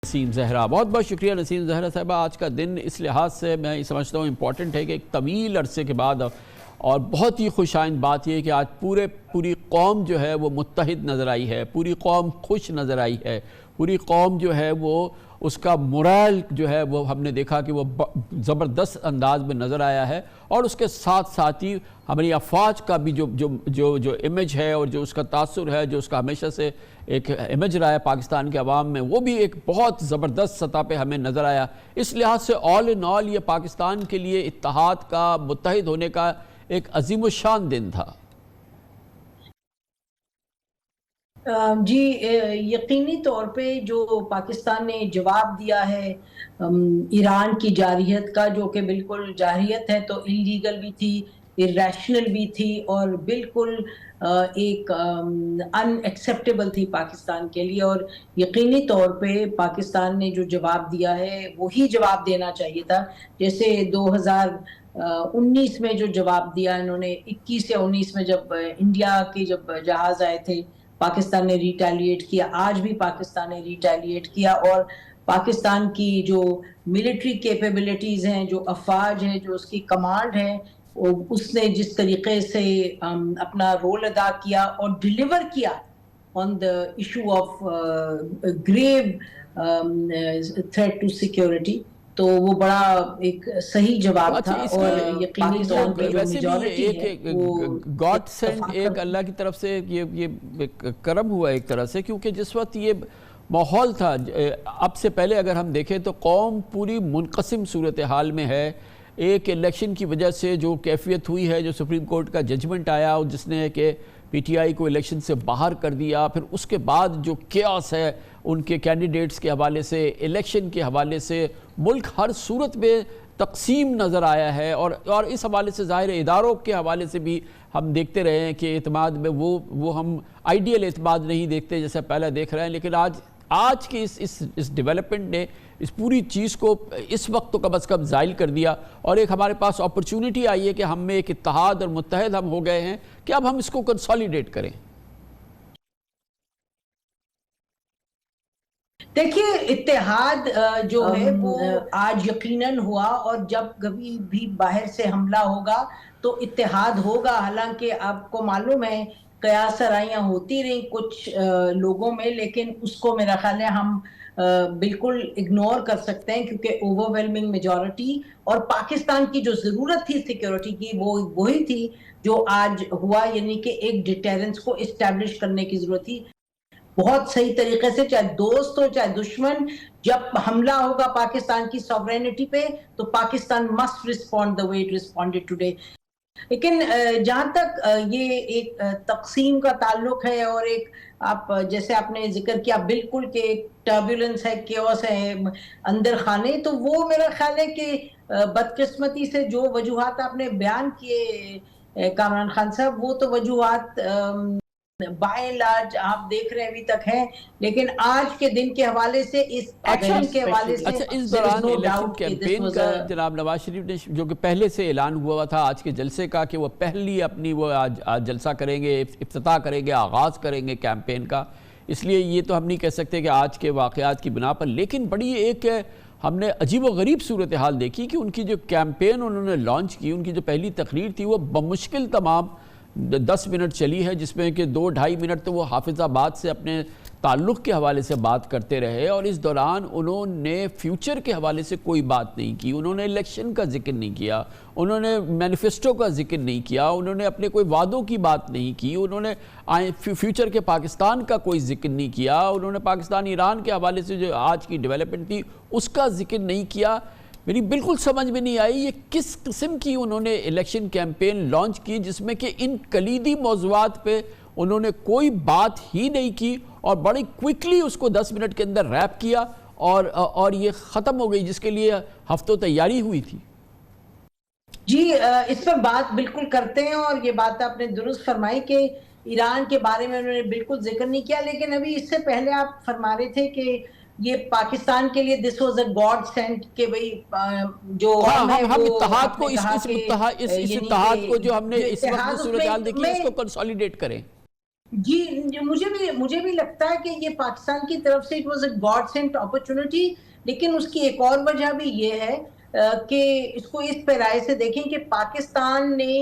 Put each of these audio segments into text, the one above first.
نسیم زہرا، بہت بہت شکریہ نسیم زہرا صاحبہ۔ آج کا دن اس لحاظ سے میں سمجھتا ہوں امپورٹنٹ ہے کہ ایک طویل عرصے کے بعد اور بہت ہی خوش آئند بات یہ ہے کہ آج پوری قوم جو ہے وہ متحد نظر آئی ہے، پوری قوم خوش نظر آئی ہے، پوری قوم جو ہے وہ اس کا مورال جو ہے وہ ہم نے دیکھا کہ وہ زبردست انداز میں نظر آیا ہے، اور اس کے ساتھ ساتھ ہی ہماری افواج کا بھی جو امیج ہے اور جو اس کا تاثر ہے، جو اس کا ہمیشہ سے ایک امیج رہا ہے پاکستان کے عوام میں، وہ بھی ایک بہت زبردست سطح پہ ہمیں نظر آیا۔ اس لحاظ سے آل ان آل یہ پاکستان کے لیے اتحاد کا، متحد ہونے کا ایک عظیم الشان دن تھا۔ جی یقینی طور پہ جو پاکستان نے جواب دیا ہے ایران کی جارحیت کا، جو کہ بالکل جارحیت ہے تو انلیگل بھی تھی، irrational بھی تھی، اور بالکل ایک ان ایکسیپٹیبل تھی پاکستان کے لیے، اور یقینی طور پہ پاکستان نے جو جواب دیا ہے وہی جواب دینا چاہیے تھا۔ جیسے 2019 میں جو جواب دیا انہوں نے، 21 یا 19 میں جب انڈیا کے جب جہاز آئے تھے، پاکستان نے ریٹیلیٹ کیا۔ آج بھی پاکستان نے ریٹیلیٹ کیا، اور پاکستان کی جو ملٹری کیپیبلٹیز ہیں، جو افواج ہے، جو اس کی کمانڈ ہے، اس نے جس طریقے سے اپنا رول ادا کیا اور ڈیلیور کیا on the issue of grave threat to security, تو وہ بڑا ایک صحیح جواب تھا۔ اور یقینی طور پہ جو میجورٹی ہے وہ گاڈ سینڈ ایک اللہ کی طرف سے یہ کرم ہوا ایک طرح سے، کیونکہ جس وقت یہ ماحول تھا، اب سے پہلے اگر ہم دیکھیں تو قوم پوری منقسم صورتحال میں ہے۔ ایک الیکشن کی وجہ سے جو کیفیت ہوئی ہے، جو سپریم کورٹ کا ججمنٹ آیا اور جس نے کہ پی ٹی آئی کو الیکشن سے باہر کر دیا، پھر اس کے بعد جو کیاس ہے ان کے کینڈیڈیٹس کے حوالے سے، الیکشن کے حوالے سے، ملک ہر صورت میں تقسیم نظر آیا ہے، اور اس حوالے سے ظاہر اداروں کے حوالے سے بھی ہم دیکھتے رہے ہیں کہ اعتماد میں وہ ہم آئیڈیل اعتماد نہیں دیکھتے جیسے پہلے دیکھ رہے ہیں، لیکن آج کی اس ڈیولپمنٹ نے اس پوری چیز کو اس وقت تو کم از کم زائل کر دیا، اور ایک ہمارے پاس اپرچونٹی آئی ہے کہ ہم میں ایک اتحاد اور متحد ہم ہو گئے ہیں کہ اب ہم اس کو کنسالیڈیٹ کریں۔ دیکھیے اتحاد جو ہے وہ آج یقیناً ہوا، اور جب کبھی بھی باہر سے حملہ ہوگا تو اتحاد ہوگا۔ حالانکہ آپ کو معلوم ہے قیاس آرائیاں ہوتی رہیں کچھ لوگوں میں، لیکن اس کو میرا خیال ہے ہم بالکل اگنور کر سکتے ہیں، کیونکہ اوور ویلمنگ میجورٹی اور پاکستان کی جو ضرورت تھی سیکیورٹی کی وہ وہی تھی جو آج ہوا، یعنی کہ ایک ڈیٹیرنس کو اسٹیبلش کرنے کی ضرورت تھی بہت صحیح طریقے سے، چاہے دوست ہو چاہے دشمن۔ جب حملہ ہوگا پاکستان کی سوورینٹی پہ تو Pakistan must respond the way it responded today۔ لیکن جہاں تک یہ ایک تقسیم کا تعلق ہے، اور ایک آپ جیسے آپ نے ذکر کیا بالکل کہ ایک ٹربیولنس ہے، کیوس ہے اندر خانے، تو وہ میرا خیال ہے کہ بدقسمتی سے جو وجوہات آپ نے بیان کیے کامران خان صاحب، وہ تو وجوہات بائی لارج آپ دیکھ رہے ابھی تک ہیں، لیکن آج کے دن کے حوالے سے، اس ایکشن کے حوالے سے اس دوران الیکشن کیمپین کا جناب نواز شریف نے جو کہ پہلے سے اعلان ہوا تھا آج کے جلسے کا کہ وہ پہلی اپنی وہ آج جلسہ کریں گے، افتتاح کریں گے، آغاز کریں گے کیمپین کا، اس لیے یہ تو ہم نہیں کہہ سکتے کہ آج کے واقعات کی بنا پر، لیکن بڑی ایک ہم نے عجیب و غریب صورتحال دیکھی کہ ان کی جو کیمپین انہوں نے لانچ کی، ان کی جو پہلی تقریر تھی وہ بمشکل تمام 10 منٹ چلی ہے، جس میں کہ 2-2.5 منٹ تو وہ حافظ آباد سے اپنے تعلق کے حوالے سے بات کرتے رہے، اور اس دوران انہوں نے فیوچر کے حوالے سے کوئی بات نہیں کی، انہوں نے الیکشن کا ذکر نہیں کیا، انہوں نے مینیفیسٹو کا ذکر نہیں کیا، انہوں نے اپنے کوئی وعدوں کی بات نہیں کی، انہوں نے فیوچر کے پاکستان کا کوئی ذکر نہیں کیا، انہوں نے پاکستان ایران کے حوالے سے جو آج کی ڈیولپمنٹ تھی اس کا ذکر نہیں کیا۔ میری بالکل سمجھ میں نہیں آئی یہ کس قسم کی انہوں نے الیکشن کیمپین لانچ کی، جس میں کہ ان کلیدی موضوعات پہ انہوں نے کوئی بات ہی نہیں کی، اور بڑی کوئکلی اس کو 10 منٹ کے اندر ریپ کیا، اور یہ ختم ہو گئی، جس کے لیے ہفتوں تیاری ہوئی تھی۔ جی اس پر بات بالکل کرتے ہیں، اور یہ بات آپ نے درست فرمائی کہ ایران کے بارے میں انہوں نے بالکل ذکر نہیں کیا، لیکن ابھی اس سے پہلے آپ فرما رہے تھے کہ یہ پاکستان کے لیے this was a God sent, کہ بھئی جو ہم اتحاد کو اس اتحاد کو جو ہم نے اس وقت میں صورتحال دیکھی اس کو کنسالیڈیٹ کریں۔ جی مجھے بھی لگتا ہے کہ یہ پاکستان کی طرف سے it was a God sent opportunity, لیکن اس کی ایک اور وجہ بھی یہ ہے کہ اس کو اس پیرائے سے دیکھیں کہ پاکستان نے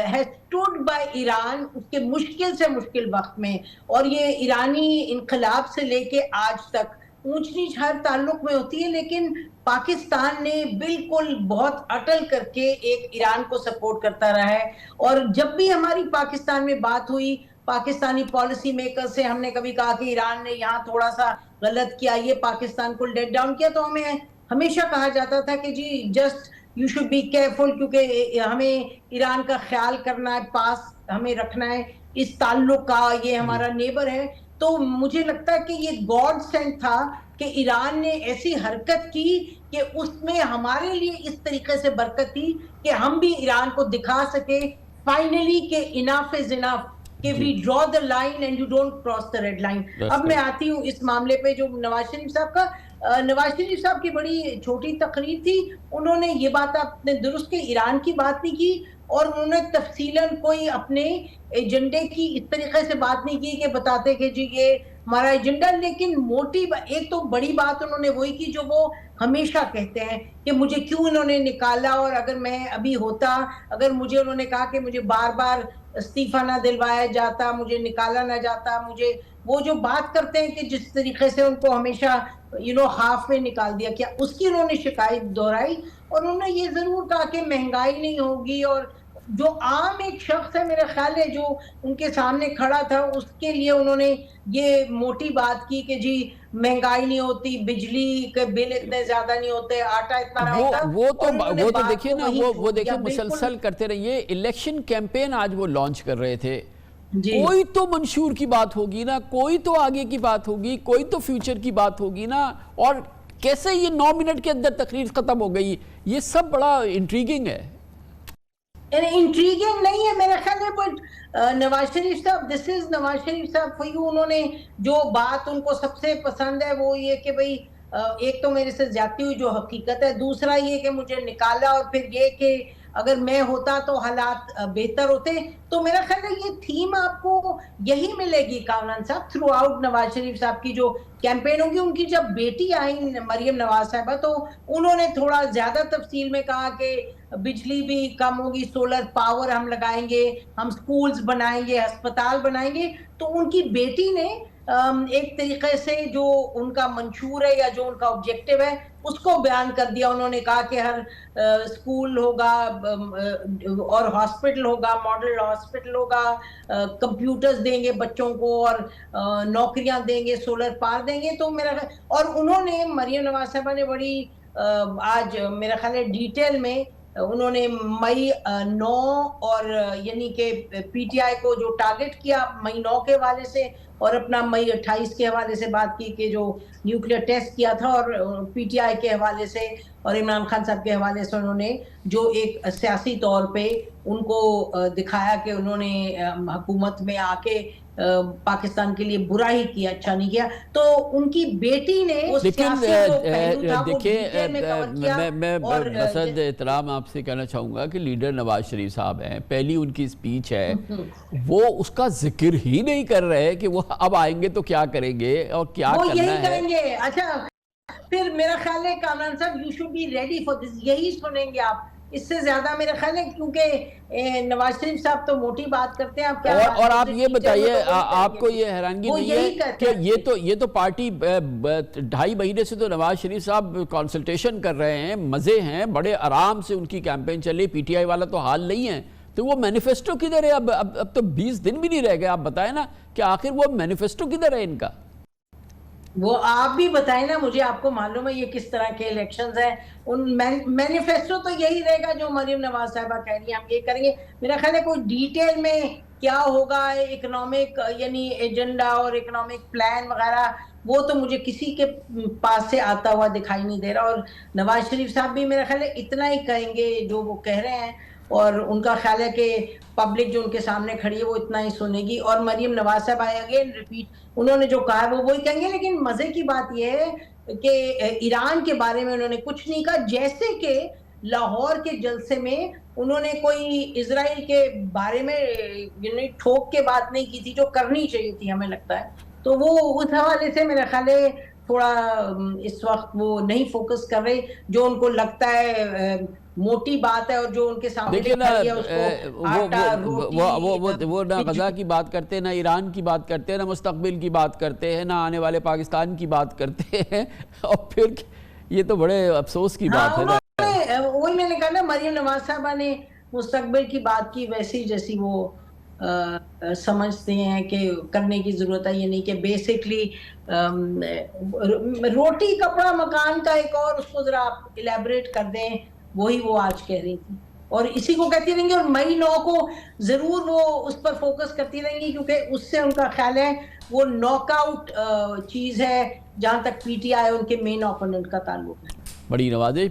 has stood by ایران اس کے مشکل سے مشکل وقت میں، اور یہ ایرانی انقلاب سے لے کے آج تک اونچ نیچ ہر تعلق میں ہوتی ہے، لیکن پاکستان نے بالکل بہت اٹل کر کے ایک ایران کو سپورٹ کرتا رہا ہے، اور جب بھی ہماری پاکستان میں بات ہوئی پاکستانی پالیسی میکر سے، ہم نے کبھی کہا کہ ایران نے یہاں تھوڑا سا غلط کیا، یہ پاکستان کو لیٹ ڈاؤن کیا، تو ہمیں ہمیشہ کہا جاتا تھا کہ جی just you should be careful, کیونکہ ہمیں ایران کا خیال کرنا ہے، پاس ہمیں رکھنا ہے اس تعلق کا، یہ ہمارا نیبر ہے۔ تو مجھے لگتا ہے کہ یہ گاڈ سینٹ تھا کہ ایران نے ایسی حرکت کی کہ اس میں ہمارے لیے اس طریقے سے برکت تھی کہ ہم بھی ایران کو دکھا سکے فائنلی کہ انف از انف، کہ we draw the line and you don't cross the red line. اب میں آتی ہوں اس معاملے پہ جو نواز شریف صاحب کا، نواز شریف صاحب کی بڑی چھوٹی تقریر تھی، انہوں نے یہ بات آپ نے درست کہ ایران کی بات نہیں کی، اور انہوں نے تفصیلاً کوئی اپنے ایجنڈے کی اس طریقے سے بات نہیں کی کہ بتاتے کہ جی یہ ہمارا ایجنڈا، لیکن موٹی ایک تو بڑی بات انہوں نے وہی کی جو وہ ہمیشہ کہتے ہیں کہ مجھے کیوں انہوں نے نکالا، اور اگر میں ابھی ہوتا، اگر مجھے انہوں نے کہا کہ مجھے بار بار استعفیٰ نہ دلوایا جاتا، مجھے نکالا نہ جاتا، مجھے وہ جو بات کرتے ہیں کہ جس طریقے سے ان کو ہمیشہ ہاف میں نکال دیا، کیا اس کی انہوں نے شکایت دہرائی، اور انہوں نے یہ ضرور کہا کہ مہنگائی نہیں ہوگی، اور جو عام ایک شخص ہے میرا خیال ہے جو ان کے سامنے کھڑا تھا اس کے لیے انہوں نے یہ موٹی بات کی کہ جی مہنگائی نہیں ہوتی، بجلی کے بل اتنے زیادہ نہیں ہوتے، آٹا اتنا نہ ہوتا، وہ تو دیکھیں نا، وہ دیکھیں مسلسل کرتے رہیے، الیکشن کیمپین آج وہ لانچ کر رہے تھے، کوئی تو منشور کی بات ہوگی نا، کوئی تو آگے کی بات ہوگی، کوئی تو فیوچر کی بات ہوگی نا، اور کیسے یہ 9 منٹ کے اندر تقریر ختم ہو گئی، یہ سب بڑا انٹریگنگ ہے۔ انٹریگنگ نہیں ہے میرا خیال ہے، بٹ نواز شریف صاحب، دس از نواز شریف صاحب فار یو، انہوں نے جو بات ان کو سب سے پسند ہے وہ یہ کہ بھئی ایک تو میرے سے زیادتی ہوئی جو حقیقت ہے، دوسرا یہ کہ مجھے نکالا، اور پھر یہ کہ اگر میں ہوتا تو حالات بہتر ہوتے۔ تو میرا خیال ہے یہ تھیم آپ کو یہی ملے گی کامران صاحب تھرو آؤٹ نواز شریف صاحب کی جو کیمپین ہوگی۔ ان کی جب بیٹی آئی مریم نواز صاحبہ تو انہوں نے تھوڑا زیادہ تفصیل میں کہا کہ بجلی بھی کم ہوگی، سولر پاور ہم لگائیں گے، ہم سکولز بنائیں گے، ہسپتال بنائیں گے۔ تو ان کی بیٹی نے ایک طریقے سے جو ان کا منشور ہے یا جو ان کا آبجیکٹو ہے اس کو بیان کر دیا۔ انہوں نے کہا کہ ہر سکول ہوگا اور ہاسپٹل ہوگا، ماڈل ہاسپٹل ہوگا، کمپیوٹرز دیں گے بچوں کو، اور نوکریاں دیں گے، سولر پاور دیں گے۔ تو میرا اور انہوں نے مریم نواز صاحبہ نے بڑی آج میرا خیال ہے ڈیٹیل میں انہوں نے مئی 9 اور یعنی کہ پی ٹی آئی کو جو ٹارگٹ کیا مئی 9 کے حوالے سے، اور اپنا مئی 28 کے حوالے سے بات کی کہ جو نیوکلیئر ٹیسٹ کیا تھا، اور پی ٹی آئی کے حوالے سے اور عمران خان صاحب کے حوالے سے انہوں نے جو ایک سیاسی طور پہ ان کو دکھایا کہ انہوں نے حکومت میں آ کے پاکستان کے لیے برا ہی کیا، اچھا نہیں کیا۔ تو ان کی بیٹی نے لیکن دیکھیں میں بسد احترام آپ سے کہنا چاہوں گا کہ لیڈر نواز شریف صاحب ہیں، پہلی ان کی سپیچ ہے، وہ اس کا ذکر ہی نہیں کر رہے کہ وہ اب آئیں گے تو کیا کریں گے اور کیا کرنا ہے، وہ یہی کریں گے۔ اچھا پھر میرا خیال ہے Kamran sahab you should be ready for this, یہی سنیں گے آپ، اس سے زیادہ میرا خیال ہے، کیونکہ نواز شریف صاحب تو موٹی بات کرتے ہیں۔ اور آپ یہ بتائیے، آپ کو یہ حیرانگی نہیں ہے کہ یہ تو پارٹی 2.5 مہینے سے تو نواز شریف صاحب کنسلٹیشن کر رہے ہیں، مزے ہیں، بڑے آرام سے ان کی کیمپین چلی، پی ٹی آئی والا تو حال نہیں ہے، تو وہ مینیفیسٹو کدھر ہے؟ اب تو 20 دن بھی نہیں رہ گئے، آپ بتائیں نا کہ آخر وہ مینیفیسٹو کدھر ہے ان کا؟ وہ آپ بھی بتائیں نا مجھے، آپ کو معلوم ہے یہ کس طرح کے الیکشنز ہیں، ان مینیفیسٹو تو یہی رہے گا جو مریم نواز صاحبہ کہہ رہی ہیں ہم یہ کریں گے۔ میرا خیال ہے کوئی ڈیٹیل میں کیا ہوگا اکنامک یعنی ایجنڈا اور اکنامک پلان وغیرہ، وہ تو مجھے کسی کے پاس سے آتا ہوا دکھائی نہیں دے رہا، اور نواز شریف صاحب بھی میرا خیال ہے اتنا ہی کہیں گے جو وہ کہہ رہے ہیں، اور ان کا خیال ہے کہ پبلک جو ان کے سامنے کھڑی ہے وہ اتنا ہی سنے گی، اور مریم نواز صاحب آئے اگین ریپیٹ انہوں نے جو کہا ہے وہ وہی کہیں گے۔ لیکن مزے کی بات یہ ہے کہ ایران کے بارے میں انہوں نے کچھ نہیں کہا، جیسے کہ لاہور کے جلسے میں انہوں نے کوئی اسرائیل کے بارے میں ٹھوک کے بات نہیں کی تھی جو کرنی چاہیے تھی ہمیں لگتا ہے. تو وہ اس حوالے سے میرا خیال ہے تھوڑا اس وقت وہ نہیں فوکس کر رہے, جو ان کو لگتا ہے موٹی بات ہے اور جو ان کے سامنے دیکھیں نا کھڑی ہے اس کو آٹا روٹی وہ نہ غزہ کی بات کرتے ہیں, نہ ایران کی بات کرتے ہیں, نہ مستقبل کی بات کرتے ہیں, نہ آنے والے پاکستان کی بات کرتے ہیں, اور پھر یہ تو بڑے افسوس کی بات ہے نا. وہی میں نے کہا نا, مریم نواز صاحبہ نے مستقبل کی بات کی ویسی جیسی وہ سمجھتے ہیں کہ کرنے کی ضرورت ہے. یہ نہیں کہ بیسکلی روٹی کپڑا مکان کا ایک اور اس کو ذرا آپ الیبریٹ کر دیں, وہی وہ آج کہہ رہی تھی اور اسی کو کہتی رہیں گی, اور مئی 9 کو ضرور وہ اس پر فوکس کرتی رہیں گی کیونکہ اس سے ان کا خیال ہے وہ ناک آؤٹ چیز ہے جہاں تک پی ٹی آئی ان کے مین اوپوننٹ کا تعلق ہے. بڑی نوازش.